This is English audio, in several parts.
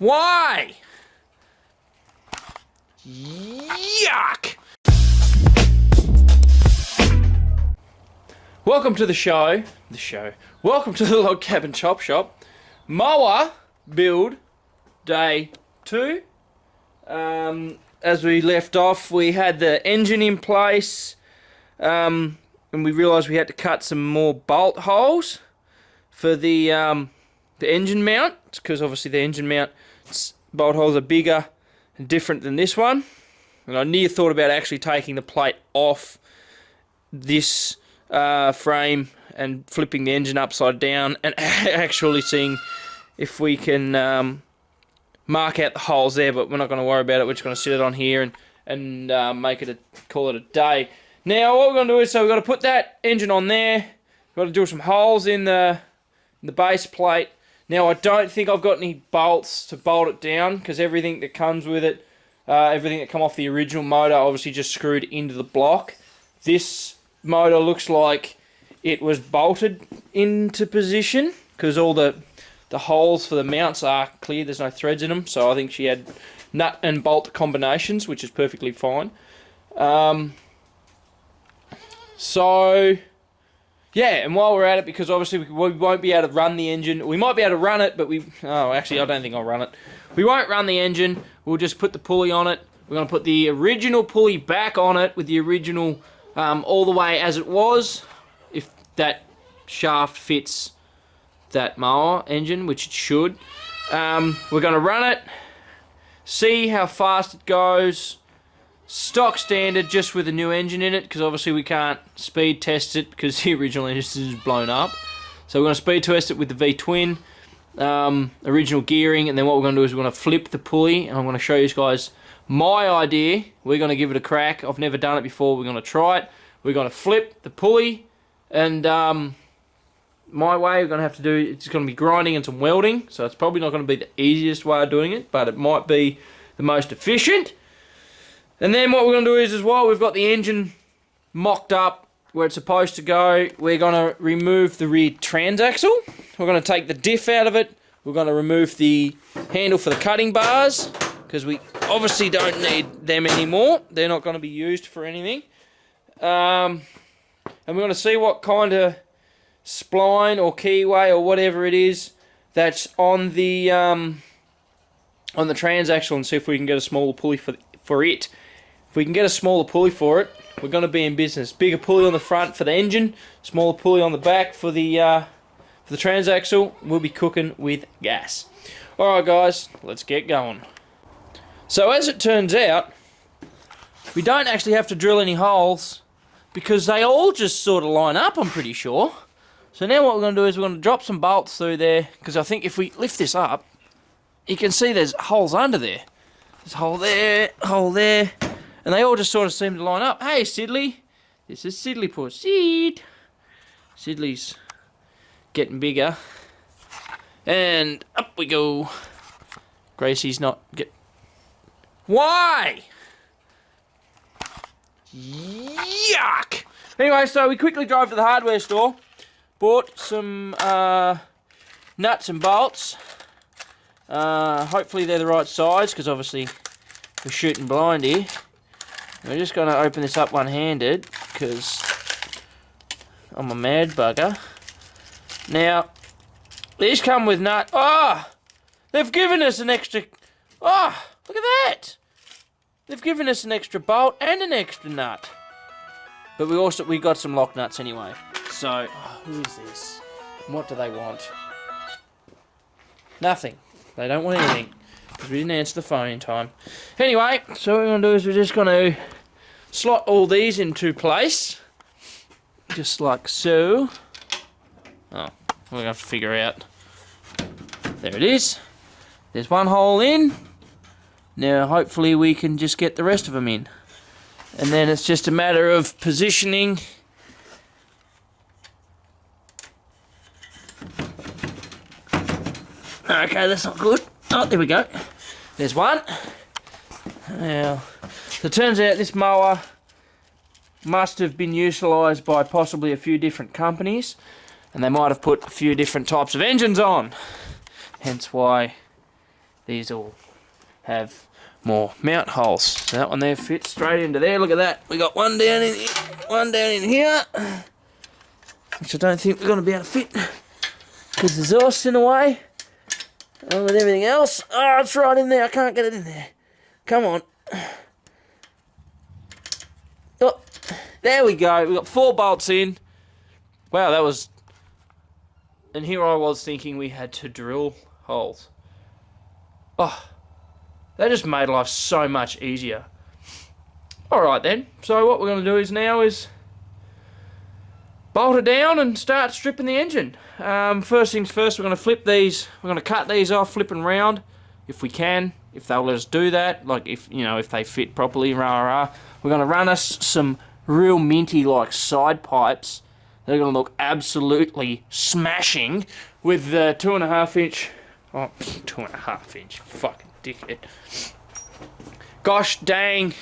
Why? Yuck! Welcome to the show. Welcome to the Log Cabin Chop Shop. Mower build day 2. As we left off, we had the engine in place, and we realised we had to cut some more bolt holes for the engine mount, because obviously the engine mount bolt holes are bigger and different than this one. And I near thought about actually taking the plate off this frame and flipping the engine upside down and actually seeing if we can mark out the holes there, but we're not going to worry about it. We're just going to sit it on here and make it call it a day. Now what we're going to do is, so we've got to put that engine on there. We've got to do some holes in the base plate. Now I don't think I've got any bolts to bolt it down, because everything that comes with it, everything that come off the original motor, obviously just screwed into the block. This motor looks like it was bolted into position, because all the holes for the mounts are clear, there's no threads in them, so I think she had nut and bolt combinations, which is perfectly fine. So yeah, and while we're at it, because obviously we won't be able to run the engine, we might be able to run it, but actually I don't think I'll run it. We won't run the engine, we'll just put the pulley on it. We're going to put the original pulley back on it with the original all the way as it was, if that shaft fits that mower engine, which it should. We're going to run it, see how fast it goes, stock standard, just with a new engine in it, because obviously we can't speed test it because the original engine is blown up. So we're going to speed test it with the V-twin, original gearing, and then what we're going to do is we're going to flip the pulley, and I'm going to show you guys my idea. We're going to give it a crack. I've never done it before. We're going to try it. We're going to flip the pulley, and my way we're going to have to do, it's going to be grinding and some welding, so it's probably not going to be the easiest way of doing it, but it might be the most efficient. And then what we're going to do is, as well, we've got the engine mocked up where it's supposed to go. We're going to remove the rear transaxle. We're going to take the diff out of it. We're going to remove the handle for the cutting bars, because we obviously don't need them anymore. They're not going to be used for anything. And we're going to see what kind of spline or keyway or whatever it is that's on the transaxle, and see if we can get a smaller pulley for it. If we can get a smaller pulley for it, we're going to be in business. Bigger pulley on the front for the engine, smaller pulley on the back for the transaxle. We'll be cooking with gas. Alright guys, let's get going. So as it turns out, we don't actually have to drill any holes, because they all just sort of line up, I'm pretty sure. So now what we're going to do is we're going to drop some bolts through there, because I think if we lift this up, you can see there's holes under there. There's a hole there, and they all just sort of seem to line up. Hey Sidley, this is Sidley Puss. Sidley's getting bigger. And up we go. Gracie's not Why? Yuck! Anyway, so we quickly drove to the hardware store, bought some nuts and bolts. Hopefully they're the right size, because obviously we're shooting blind here. We're just going to open this up one-handed, because I'm a mad bugger. Now, these come with nut. Oh! They've given us an extra... Oh! Look at that! They've given us an extra bolt and an extra nut. But we got some lock nuts anyway. So, who is this? And what do they want? Nothing. They don't want anything, because we didn't answer the phone in time. Anyway, so what we're going to do is we're just going to slot all these into place. Just like so. Oh, we're going to have to figure out. There it is. There's one hole in. Now, hopefully we can just get the rest of them in. And then it's just a matter of positioning. Okay, that's not good. Oh, there we go. There's one. Now, so it turns out this mower must have been utilised by possibly a few different companies, and they might have put a few different types of engines on. Hence why these all have more mount holes. So that one there fits straight into there. Look at that. We got one down in here, which I don't think we're going to be able to fit because the exhaust's in the way. Along with everything else. Oh, it's right in there. I can't get it in there. Come on. Oh, there we go. We got 4 bolts in. Wow, that was... And here I was thinking we had to drill holes. Oh, that just made life so much easier. Alright then, so what we're going to do is bolt it down and start stripping the engine. First things first, we're going to flip these, we're going to cut these off, flip and round, if we can, if they'll let us do that, like if they fit properly, We're going to run us some real minty like side pipes. They're going to look absolutely smashing with the 2.5 inch, 2.5 inch, fucking dickhead. Gosh dang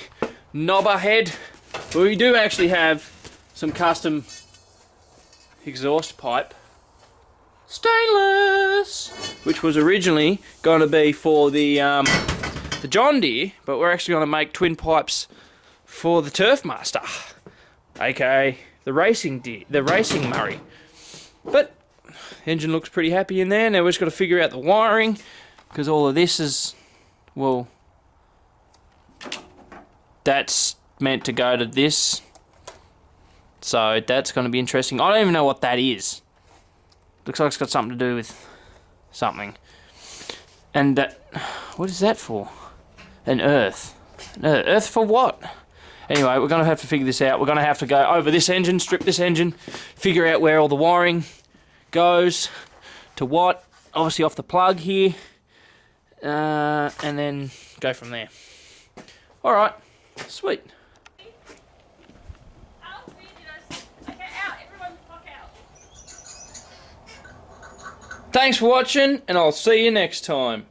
knobber head. But we do actually have some custom exhaust pipe, stainless, which was originally going to be for the John Deere, but we're actually going to make twin pipes for the Turfmaster, aka the racing Murray. But the engine looks pretty happy in there. Now we've just got to figure out the wiring, because all of this is, well, that's meant to go to this, so that's going to be interesting. I don't even know what that is. Looks like it's got something to do with something. And that, what is that for? An earth. Earth for what? Anyway, we're going to have to figure this out. We're going to have to go over this engine, strip this engine, figure out where all the wiring goes to what, obviously off the plug here, and then go from there. Alright, sweet. Thanks for watching, and I'll see you next time.